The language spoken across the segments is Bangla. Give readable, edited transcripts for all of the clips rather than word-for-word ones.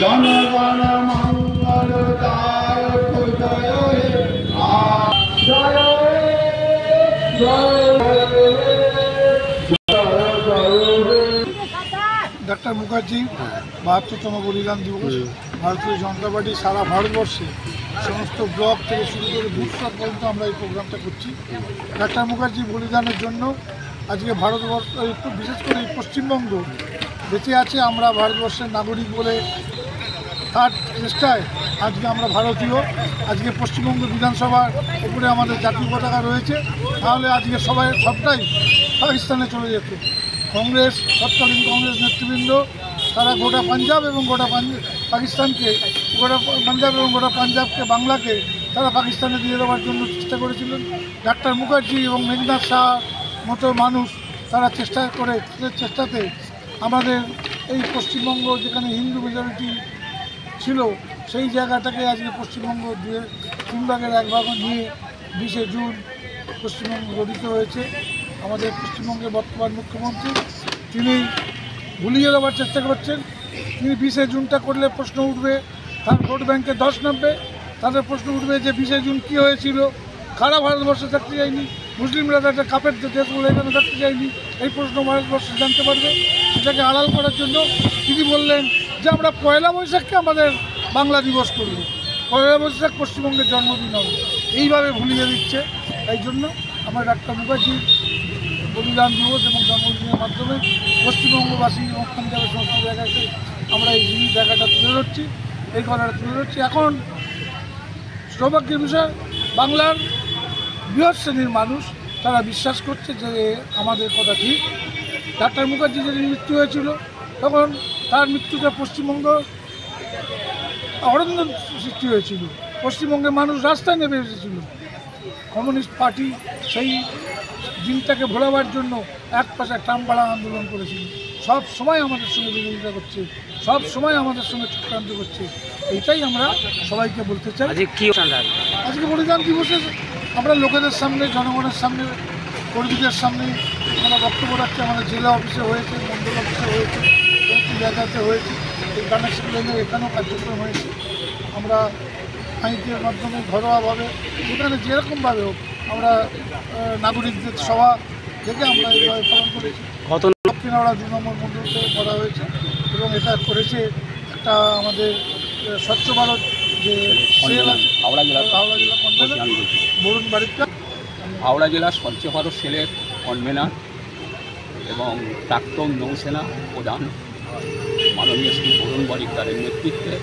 জনগণ মঙ্গল দায়ক জয় डॉक्टर मुखार्जी 72तम बलिदान दिवस भारतीय जनता पार्टी सारा भारतवर्षे समस्त ब्लक থেকে শুরু করে বুথ স্তর পর্যন্ত আমরা এই প্রোগ্রামটা করছি। ডাক্তার মুখার্জি বলিদানের জন্য আজকে ভারতবর্ষ বিশেষ করে পশ্চিমবঙ্গ বেঁচে আছে। আমরা ভারতবর্ষের নাগরিক বলে তার চেষ্টায় আজকে আমরা ভারতীয়। আজকে পশ্চিমবঙ্গ বিধানসভার উপরে আমাদের জাতীয় পতাকা রয়েছে, তাহলে আজকে সবটাই পাকিস্তানে চলে যেত। কংগ্রেস তৎকালীন কংগ্রেস নেতৃবৃন্দ তারা গোটা পাঞ্জাব এবং গোটা পাকিস্তানকে গোটা পাঞ্জাবকে বাংলাকে তারা পাকিস্তানে দিয়ে দেওয়ার জন্য চেষ্টা করেছিলেন। ডাক্তার মুখার্জি এবং মেঘনাথ শাহ মতো মানুষ তারা চেষ্টাতে আমাদের এই পশ্চিমবঙ্গ যেখানে হিন্দু মেজরিটি ছিল সেই জায়গাটাকে আজকে পশ্চিমবঙ্গ 3 ভাগের 1 ভাগ নিয়ে 20শে জুন পশ্চিমবঙ্গ গঠিত হয়েছে। আমাদের পশ্চিমবঙ্গের বর্তমান মুখ্যমন্ত্রী তিনি ভুলিয়ে দেওয়ার চেষ্টা করছেন। তিনি 20শে জুনটা করলে প্রশ্ন উঠবে তার ভোট ব্যাংকে ধস নামবে, তাদের প্রশ্ন উঠবে যে 20শে জুন কী হয়েছিল, সারা ভারতবর্ষে থাকতে যায়নি, মুসলিমরা একটা কাপের দেশ বলে এখানে থাকতে যায়নি, এই প্রশ্ন ভারতবর্ষে জানতে পারবে। সেটাকে আড়াল করার জন্য তিনি বললেন যে আমরা পয়লা বৈশাখকে আমাদের বাংলা দিবস করব, পয়লা বৈশাখ পশ্চিমবঙ্গের জন্মদিন হবে, এইভাবে ভুলিয়ে দিচ্ছে। এই জন্য আমরা ডাক্তার মুখার্জির বলিদান দিবস এবং জন্মদিনের মাধ্যমে পশ্চিমবঙ্গবাসী এবং পাঞ্জাবের সমস্ত জায়গাতে আমরা এই জায়গাটা তুলে ধরছি, এই কথাটা তুলে ধরছি। এখন সৌভাগ্যের বিষয় বাংলার বৃহৎ শ্রেণীর মানুষ তারা বিশ্বাস করছে যে আমাদের কথা ঠিক। ডাক্তার মুখার্জি যেদিন মৃত্যু হয়েছিল তখন তার মৃত্যুতে পশ্চিমবঙ্গ অরণ্য সৃষ্টি হয়েছিল, পশ্চিমবঙ্গের মানুষ রাস্তায় নেমে এসেছিল। কমিউনিস্ট পার্টি সেই দিনটাকে ভোলাবার জন্য এক পাশে ট্রামপাড়া আন্দোলন করেছিল, সব সময় আমাদের সঙ্গে বিরোধিতা করছে, সব সময় আমাদের সঙ্গে চক্রান্ত করছে। এইটাই আমরা সবাইকে বলতে চাই। আজকে বলিদান দিবসে আমরা লোকেদের সামনে, জনগণের সামনে, কর্মীদের সামনে আমরা বক্তব্য রাখছি। আমাদের জেলা অফিসে হয়েছে, মন্ডল অফিসে হয়েছে, একটি জায়গাতে হয়েছে, এই কানেকশন লাইনের এখানেও কার্যক্রম হয়েছে। আমরা আইনের মাধ্যমে ঘরোয়াভাবে যেখানে যেরকমভাবে হোক আমরা নাগরিকদের সভা থেকে আমরা এইভাবে পালন করেছি। দক্ষিণহাওড়া 2 নম্বর মন্ডল থেকে করা হয়েছে এবং এটা করেছে একটা আমাদের স্বচ্ছ ভারত যে সেল আছে হাওড়া জেলা বরুণ বাড়িটা, হাওড়া জেলা স্বচ্ছ ভারত সেলের কনভেনার এবং প্রাক্তন নৌসেনা প্রধান মাননীয় শ্রী বরুণ বারিকদারের নেতৃত্বে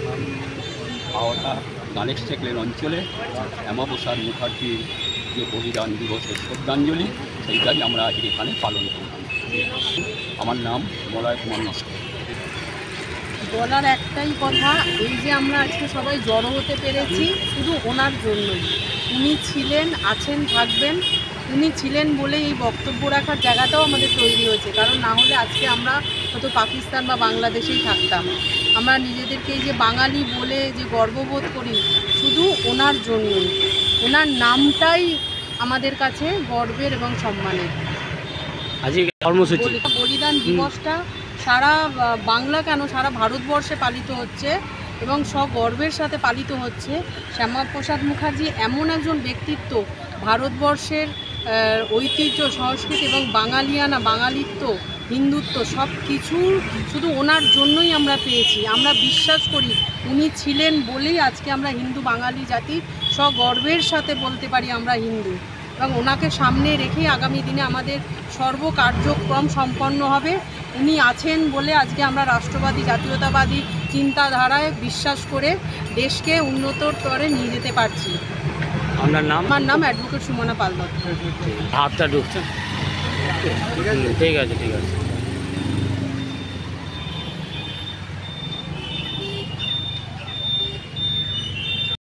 হাওড়া গানেশ টেকলেন অঞ্চলে শ্যামাপ্রসাদ মুখার্জির যে বলিদান দিবসের শ্রদ্ধাঞ্জলি সেইটাই আমরা এখানে পালন করলাম। আমার নাম মলয় কুমার নস্কর। বলার একটাই কথা, এই যে আমরা আজকে সবাই জড়ো হতে পেরেছি শুধু ওনার জন্যই। উনি ছিলেন, আছেন, থাকবেন। উনি ছিলেন বলেই এই বক্তব্য রাখার জায়গাটাও আমাদের তৈরি হয়েছে, কারণ না হলে আজকে আমরা হয়তো পাকিস্তান বা বাংলাদেশেই থাকতাম। আমরা নিজেদেরকে এই যে বাঙালি বলে যে গর্ববোধ করি শুধু ওনার জন্যই। ওনার নামটাই আমাদের কাছে গর্বের এবং সম্মানের। বলিদান দিবসটা সারা বাংলা কেন সারা ভারতবর্ষে পালিত হচ্ছে এবং সগর্বের সাথে পালিত হচ্ছে। শ্যামাপ্রসাদ মুখার্জি এমন একজন ব্যক্তিত্ব, ভারতবর্ষের ঐতিহ্য, সংস্কৃতি এবং বাঙালিয়ানা, বাঙালিত্ব, হিন্দুত্ব সব কিছু শুধু ওনার জন্যই আমরা পেয়েছি। আমরা বিশ্বাস করি উনি ছিলেন বলেই আজকে আমরা হিন্দু বাঙালি জাতি সগর্বের সাথে বলতে পারি আমরা হিন্দু, এবং ওনাকে সামনে রেখেই আগামী দিনে আমাদের সর্বকার্যক্রম সম্পন্ন হবে। উনি আছেন বলে আজকে আমরা রাষ্ট্রবাদী, জাতীয়তাবাদী চিন্তাধারায় বিশ্বাস করে দেশকে উন্নতর স্তরে নিয়ে যেতে পারছি। আপনার নাম? আমার নাম অ্যাডভোকেট সুমনা পাল দত্ত। হাতটা ঢুকছে, ঠিক আছে।